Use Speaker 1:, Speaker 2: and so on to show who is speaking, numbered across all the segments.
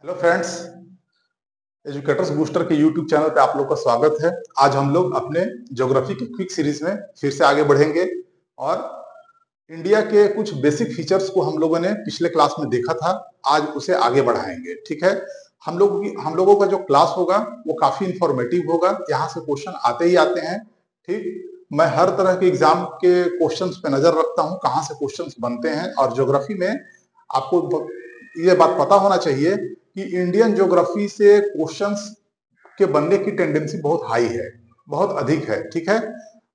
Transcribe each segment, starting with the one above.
Speaker 1: Hello friends, educators booster के YouTube channel पे आप लोग का स्वागत है। आज हम लोग अपने ज्योग्राफी की क्विक सीरीज में फिर से आगे बढ़ेंगे और इंडिया के कुछ बेसिक फीचर्स को हम लोगों ने पिछले क्लास में देखा था, आज उसे आगे बढ़ाएंगे। ठीक है, हम लोगों का जो क्लास होगा वो काफी इंफॉर्मेटिव होगा। यहाँ से क्वेश्चन आते ही आते हैं। ठीक, मैं हर तरह के एग्जाम के क्वेश्चंस पे नजर रखता हूँ, कहाँ से क्वेश्चंस बनते हैं। और ज्योग्राफी में आपको ये बात पता होना चाहिए कि इंडियन ज्योग्राफी से क्वेश्चंस के बनने की टेंडेंसी बहुत हाई है, बहुत अधिक है। ठीक है,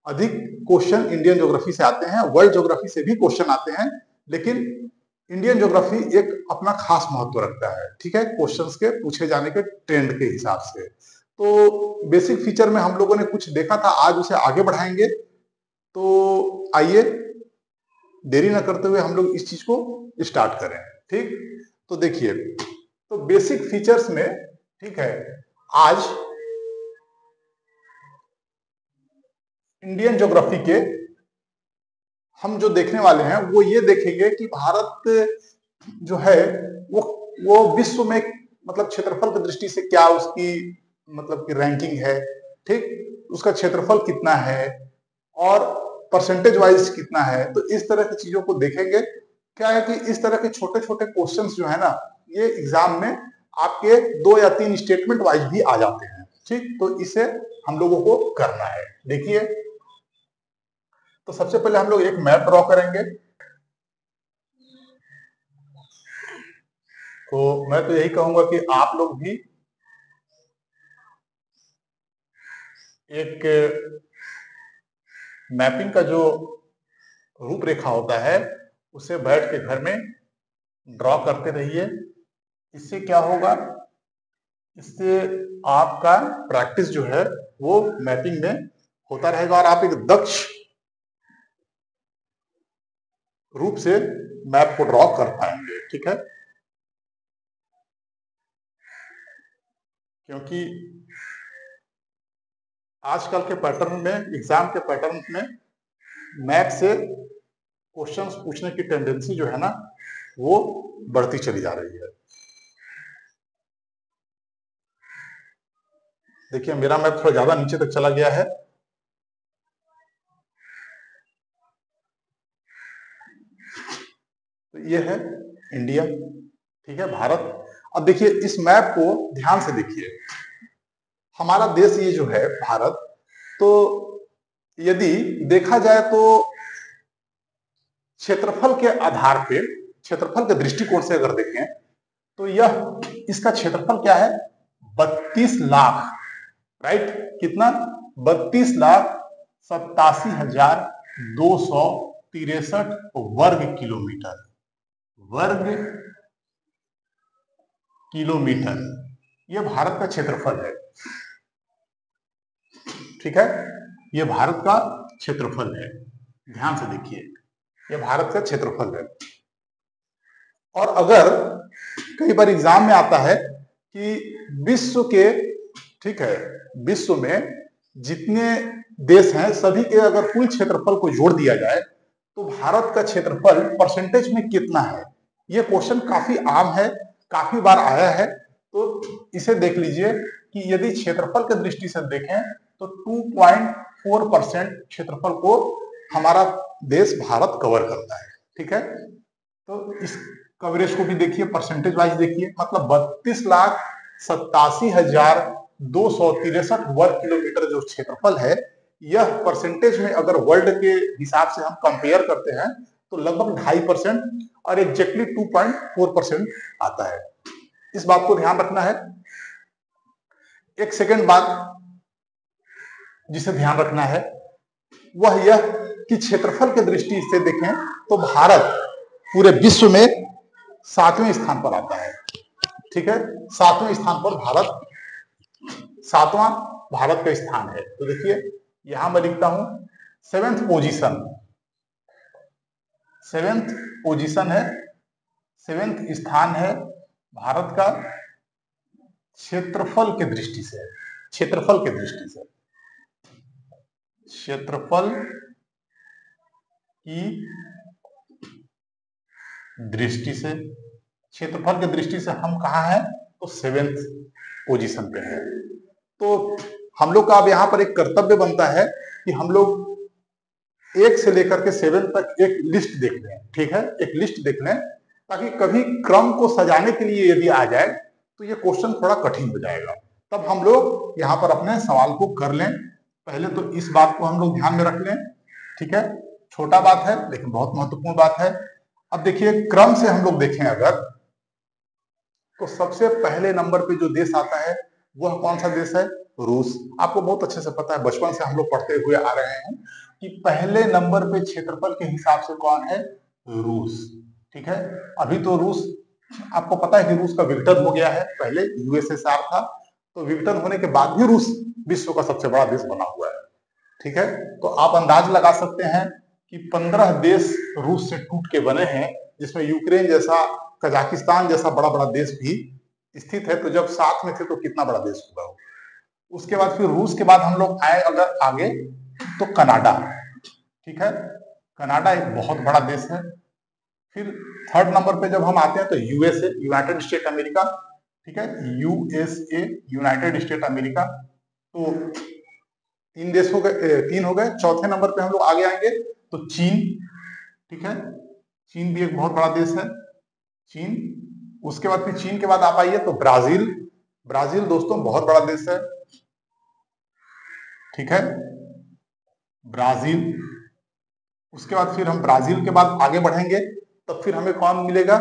Speaker 1: अधिक क्वेश्चन इंडियन ज्योग्राफी से आते हैं। वर्ल्ड ज्योग्राफी से भी क्वेश्चन आते हैं, लेकिन इंडियन ज्योग्राफी एक अपना खास महत्व रखता है। ठीक है, क्वेश्चंस के पूछे जाने के ट्रेंड के हिसाब से। तो बेसिक फीचर में हम लोगों ने कुछ देखा था, आज उसे आगे बढ़ाएंगे। तो आइए देरी न करते हुए हम लोग इस चीज को स्टार्ट करें। ठीक, तो देखिए, तो बेसिक फीचर्स में, ठीक है, आज इंडियन ज्योग्राफी के हम जो देखने वाले हैं वो ये देखेंगे कि भारत जो है वो विश्व में मतलब क्षेत्रफल की दृष्टि से क्या उसकी मतलब की रैंकिंग है। ठीक, उसका क्षेत्रफल कितना है और परसेंटेज वाइज कितना है। तो इस तरह की चीजों को देखेंगे। क्या है कि इस तरह के छोटे छोटे क्वेश्चंस जो है ना, ये एग्जाम में आपके 2 या 3 स्टेटमेंट वाइज भी आ जाते हैं। ठीक, तो इसे हम लोगों को करना है। देखिए, तो सबसे पहले हम लोग एक मैप ड्रॉ करेंगे। तो मैं तो यही कहूंगा कि आप लोग भी एक मैपिंग का जो रूपरेखा होता है उसे बैठ के घर में ड्रॉ करते रहिए। इससे क्या होगा, इससे आपका प्रैक्टिस जो है वो मैपिंग में होता रहेगा और आप एक दक्ष रूप से मैप को ड्रॉ कर पाएंगे। ठीक है, क्योंकि आजकल के पैटर्न में, एग्जाम के पैटर्न में मैप से क्वेश्चंस पूछने की टेंडेंसी जो है ना वो बढ़ती चली जा रही है। देखिए, मेरा मैप थोड़ा ज्यादा नीचे तक चला गया है। तो ये है इंडिया, ठीक है, भारत। अब देखिए इस मैप को ध्यान से देखिए। हमारा देश ये जो है भारत, तो यदि देखा जाए तो क्षेत्रफल के आधार पे, क्षेत्रफल के दृष्टिकोण से अगर देखें तो यह, इसका क्षेत्रफल क्या है, 32 लाख, राइट, कितना, 32,87,263 वर्ग किलोमीटर, वर्ग किलोमीटर, यह भारत का क्षेत्रफल है। ठीक है, यह भारत का क्षेत्रफल है। ध्यान से देखिए, यह भारत का क्षेत्रफल है। और अगर कई बार एग्जाम में आता है कि विश्व के, ठीक है, विश्व में जितने देश हैं सभी के अगर कुल क्षेत्रफल को जोड़ दिया जाए तो भारत का क्षेत्रफल परसेंटेज में कितना है। यह क्वेश्चन काफी आम है, काफी बार आया है। तो इसे देख लीजिए कि यदि क्षेत्रफल की दृष्टि से देखें तो 2.4% क्षेत्रफल को हमारा देश भारत कवर करता है। ठीक है, तो इस कवरेज को भी देखिए, परसेंटेज वाइज देखिए, मतलब 32,87,263 वर्ग किलोमीटर जो क्षेत्रफल है, यह परसेंटेज में अगर वर्ल्ड के हिसाब से हम कंपेयर करते हैं तो लगभग 2.5% और एग्जैक्टली 2.4% आता है। इस बात को ध्यान रखना है। एक सेकेंड बात जिसे ध्यान रखना है वह यह कि क्षेत्रफल की दृष्टि से देखें तो भारत पूरे विश्व में 7वें स्थान पर आता है। ठीक है, 7वें स्थान पर भारत, 7वां भारत का स्थान है। तो देखिए यहां मैं लिखता हूं 7th पोजीशन, 7th पोजीशन है, 7th स्थान है भारत का क्षेत्रफल की दृष्टि से, क्षेत्रफल की दृष्टि से, क्षेत्रफल की दृष्टि से, क्षेत्रफल की दृष्टि से हम कहां हैं तो 7th पोजीशन पे है। तो हम लोग का अब यहाँ पर एक कर्तव्य बनता है कि हम लोग 1 से लेकर के 7 तक एक लिस्ट देख लें, ठीक है, एक लिस्ट देख लें, ताकि कभी क्रम को सजाने के लिए यदि आ जाए तो ये क्वेश्चन थोड़ा कठिन हो जाएगा। तब हम लोग यहाँ पर अपने सवाल को कर लें। पहले तो इस बात को हम लोग ध्यान में रख लें, ठीक है, छोटा बात है लेकिन बहुत महत्वपूर्ण बात है। अब देखिए क्रम से हम लोग देखें अगर, तो सबसे पहले नंबर पे जो देश आता है वह कौन सा देश है? रूस। आपको बहुत अच्छे से पता है, बचपन से हम लोग पढ़ते हुए आ रहे हैं कि पहले नंबर पे क्षेत्रफल के हिसाब से कौन है? रूस, ठीक है। अभी तो रूस, आपको पता है कि रूस का विघटन हो गया है, पहले यूएसएसआर था, तो विघटन होने के बाद भी रूस विश्व का सबसे बड़ा देश बना हुआ है, ठीक है। तो आप अंदाज लगा सकते हैं कि 15 देश रूस से टूट के बने हैं, जिसमें यूक्रेन जैसा, कजाकिस्तान जैसा बड़ा बड़ा देश भी स्थित है। तो जब साथ में थे तो कितना बड़ा देश होगा वो। उसके बाद फिर रूस के बाद हम लोग आए अगर आगे तो कनाडा, ठीक है, कनाडा एक बहुत बड़ा देश है। फिर थर्ड नंबर पे जब हम आते हैं तो यूएसए, यूनाइटेड स्टेट अमेरिका, ठीक है, यूएसए यूनाइटेड स्टेट अमेरिका। तो 3 देश हो गए, 3 हो गए। चौथे नंबर पे हम लोग आगे आएंगे तो चीन, ठीक है, चीन भी एक बहुत बड़ा देश है, चीन। उसके बाद फिर चीन के बाद आप आइए तो ब्राजील, ब्राजील दोस्तों बहुत बड़ा देश है, ठीक है, ब्राजील। उसके बाद फिर हम ब्राजील के बाद आगे बढ़ेंगे तब फिर हमें कौन मिलेगा?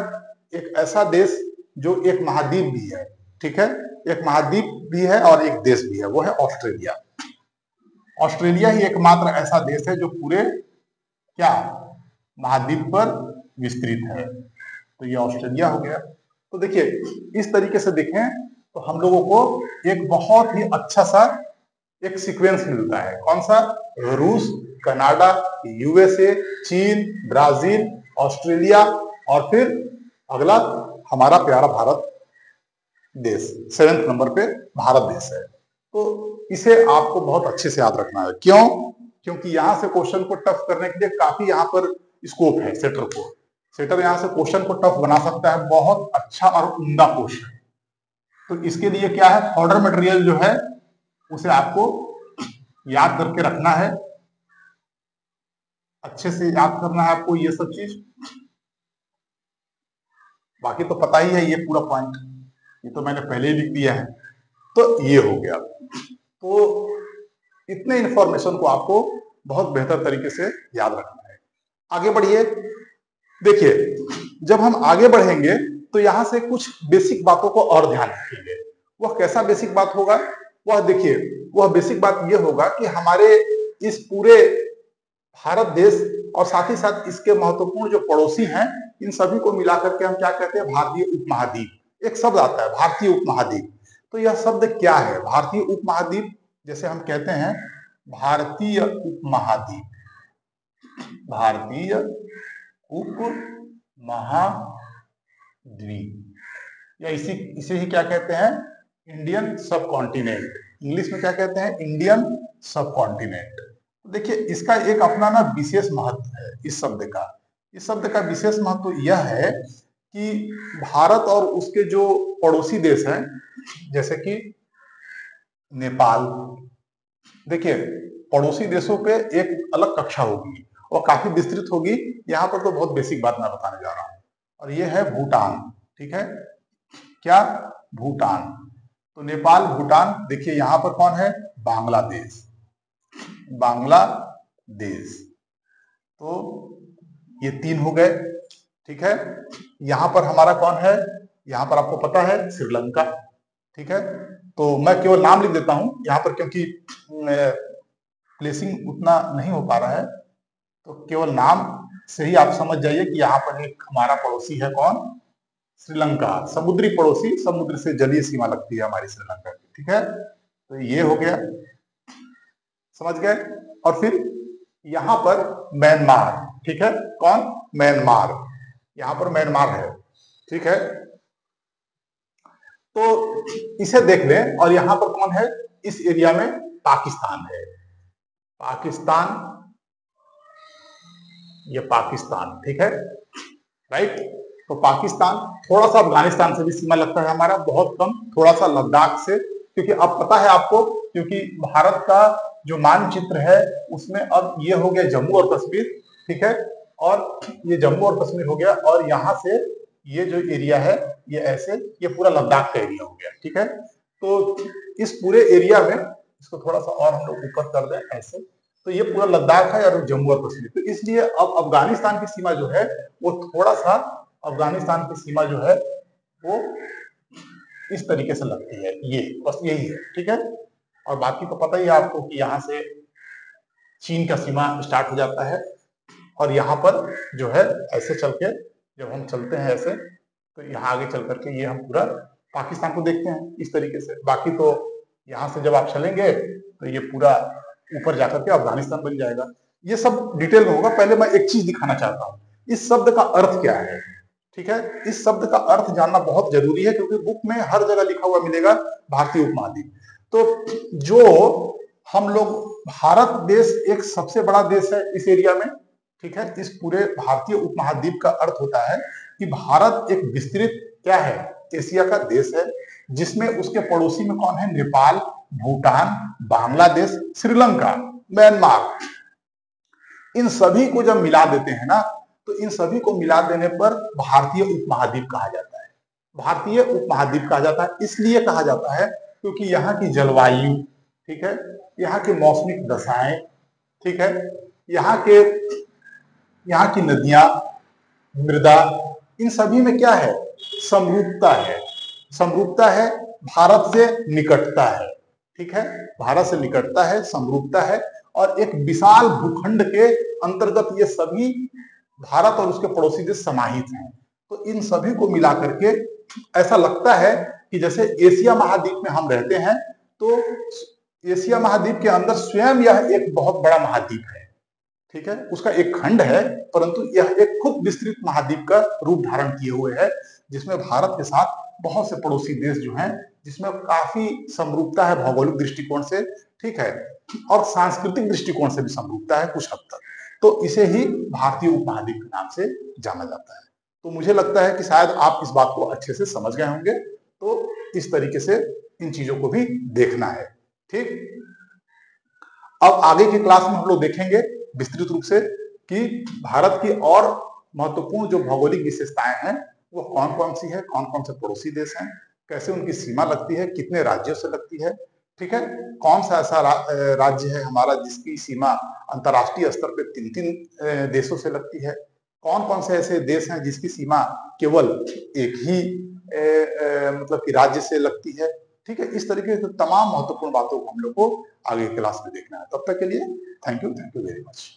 Speaker 1: एक ऐसा देश जो एक महाद्वीप भी है, ठीक है, एक महाद्वीप भी है और एक देश भी है, वो है ऑस्ट्रेलिया। ऑस्ट्रेलिया ही एकमात्र ऐसा देश है जो पूरे क्या महाद्वीप पर विस्तृत है। तो ये ऑस्ट्रेलिया हो गया। तो देखिए इस तरीके से देखें तो हम लोगों को एक बहुत ही अच्छा सा एक सीक्वेंस मिलता है। कौन सा? रूस, कनाडा, यूएसए, चीन, ब्राजील, ऑस्ट्रेलिया और फिर अगला हमारा प्यारा भारत देश, 7th नंबर पे भारत देश है। तो इसे आपको बहुत अच्छे से याद रखना है। क्यों? क्योंकि यहां से क्वेश्चन को टफ करने के लिए काफी यहाँ पर स्कोप है सेटर को। सेटर यहाँ से क्वेश्चन को टफ बना सकता है, बहुत अच्छा और उम्दा क्वेश्चन। तो इसके लिए क्या है, फॉर्डर मटेरियल जो है उसे आपको याद करके रखना है, अच्छे से याद करना है आपको ये सब चीज। बाकी तो पता ही है ये पूरा पॉइंट, ये तो मैंने पहले ही लिख दिया है। तो ये हो गया। तो इतने इंफॉर्मेशन को आपको बहुत बेहतर तरीके से याद रखना है। आगे बढ़िए। देखिए जब हम आगे बढ़ेंगे तो यहां से कुछ बेसिक बातों को और ध्यान रखेंगे। वह कैसा बेसिक बात होगा? वह देखिए, वह बेसिक बात यह होगा कि हमारे इस पूरे भारत देश और साथ ही साथ इसके महत्वपूर्ण जो पड़ोसी हैं, इन सभी को मिलाकर के हम क्या कहते हैं? भारतीय उपमहाद्वीप। एक शब्द आता है भारतीय उपमहाद्वीप। तो यह शब्द क्या है? भारतीय उपमहाद्वीप, जैसे हम कहते हैं भारतीय उपमहाद्वीप, भारतीय उपमहाद्वीप, या इसे ही क्या कहते हैं? इंडियन सब कॉन्टिनेंट। इंग्लिश में क्या कहते हैं? इंडियन सब कॉन्टिनेंट। देखिए इसका एक अपना ना विशेष महत्व है इस शब्द का। इस शब्द का विशेष महत्व यह है कि भारत और उसके जो पड़ोसी देश हैं, जैसे कि नेपाल, देखिए पड़ोसी देशों पे एक अलग कक्षा होगी और काफी विस्तृत होगी। यहाँ पर तो बहुत बेसिक बात मैं बताने जा रहा हूँ। और ये है भूटान, ठीक है, क्या? भूटान। तो नेपाल, भूटान। देखिए यहाँ पर कौन है? बांग्लादेश, बांग्लादेश। तो ये 3 हो गए, ठीक है। यहां पर हमारा कौन है? यहां पर आपको पता है श्रीलंका, ठीक है। तो मैं केवल नाम लिख देता हूं यहां पर, क्योंकि प्लेसिंग उतना नहीं हो पा रहा है, तो केवल नाम से ही आप समझ जाइए कि यहाँ पर एक हमारा पड़ोसी है। कौन? श्रीलंका। समुद्री पड़ोसी, समुद्र से जलीय सीमा लगती है हमारी श्रीलंका की, ठीक है। तो ये हो गया, समझ गए। और फिर यहां पर म्यांमार, ठीक है। कौन? म्यांमार। यहां पर म्यांमार है, ठीक है। तो इसे देख लें। और यहां पर कौन है? इस एरिया में पाकिस्तान है, पाकिस्तान, ये पाकिस्तान, ठीक है, राइट। तो पाकिस्तान, थोड़ा सा अफगानिस्तान से भी सीमा लगता है हमारा, बहुत कम, थोड़ा सा लद्दाख से, क्योंकि अब पता है आपको, क्योंकि भारत का जो मानचित्र है उसमें अब ये हो गया जम्मू और कश्मीर, ठीक है, और ये जम्मू और कश्मीर हो गया, और यहाँ से ये जो एरिया है ये ऐसे, ये पूरा लद्दाख का एरिया हो गया, ठीक है। तो इस पूरे एरिया में, इसको थोड़ा सा और हम लोग ऊपर कर दें ऐसे, तो ये पूरा लद्दाख है और जम्मू और कश्मीर, तो इसलिए अब अफगानिस्तान की सीमा जो है वो थोड़ा सा, अफगानिस्तान की सीमा जो है वो इस तरीके से लगती है, ये बस यही है, ठीक है। और बाकी तो पता ही है आपको कि यहाँ से चीन का सीमा स्टार्ट हो जाता है, और यहाँ पर जो है ऐसे चल के, जब हम चलते हैं ऐसे, तो यहाँ आगे चल करके ये हम पूरा पाकिस्तान को देखते हैं इस तरीके से। बाकी तो यहाँ से जब आप चलेंगे तो ये पूरा ऊपर जाकर के अफगानिस्तान बन जाएगा। ये सब डिटेल में होगा। पहले मैं एक चीज दिखाना चाहता हूँ, इस शब्द का अर्थ क्या है, ठीक है। इस शब्द का अर्थ जानना बहुत जरूरी है, क्योंकि बुक में हर जगह लिखा हुआ मिलेगा भारतीय उपमहाद्वीप। तो जो हम लोग, भारत देश एक सबसे बड़ा देश है इस एरिया में, ठीक है। इस पूरे भारतीय उपमहाद्वीप का अर्थ होता है कि भारत एक विस्तृत क्या है, एशिया का देश है, जिसमें उसके पड़ोसी में कौन है, नेपाल, भूटान, बांग्लादेश, श्रीलंका, म्यांमार, इन सभी को जब मिला देते हैं ना, तो इन सभी को मिला देने पर भारतीय उपमहाद्वीप कहा जाता है। भारतीय उपमहाद्वीप कहा जाता है, इसलिए कहा जाता है क्योंकि यहाँ की जलवायु, ठीक है, यहाँ की मौसमी दशाएं, ठीक है, यहाँ की नदियां, मृदा, इन सभी में क्या है, समरूपता है। समरूपता है, भारत से निकटता है, ठीक है, भारत से निकटता है, समरूपता है, और एक विशाल भूखंड के अंतर्गत ये सभी भारत और उसके पड़ोसी देश समाहित हैं। तो इन सभी को मिलाकर के ऐसा लगता है कि जैसे एशिया महाद्वीप में हम रहते हैं, तो एशिया महाद्वीप के अंदर स्वयं यह एक बहुत बड़ा महाद्वीप है, ठीक है, उसका एक खंड है, परंतु यह एक खुद विस्तृत महाद्वीप का रूप धारण किए हुए है, जिसमें भारत के साथ बहुत से पड़ोसी देश जो हैं, जिसमें काफी समरूपता है भौगोलिक दृष्टिकोण से, ठीक है, और सांस्कृतिक दृष्टिकोण से भी समरूपता है कुछ हद तक। तो इसे ही भारतीय उपमहाद्वीप के नाम से जाना जाता है। तो मुझे लगता है कि शायद आप इस बात को अच्छे से समझ गए होंगे। तो इस तरीके से इन चीजों को भी देखना है, ठीक। अब आगे की क्लास में हम लोग देखेंगे विस्तृत रूप से कि भारत की और महत्वपूर्ण जो भौगोलिक विशेषताएं हैं वो कौन कौन सी है, कौन कौन से पड़ोसी देश हैं, कैसे उनकी सीमा लगती है, कितने राज्यों से लगती है, ठीक है, कौन सा ऐसा राज्य है हमारा जिसकी सीमा अंतर्राष्ट्रीय स्तर पर 3-3 देशों से लगती है, कौन कौन से ऐसे देश हैं जिसकी सीमा केवल एक ही मतलब कि राज्य से लगती है, ठीक है। इस तरीके से तमाम महत्वपूर्ण बातों को हम लोग को आगे क्लास में देखना है। तब तक के लिए थैंक यू वेरी मच।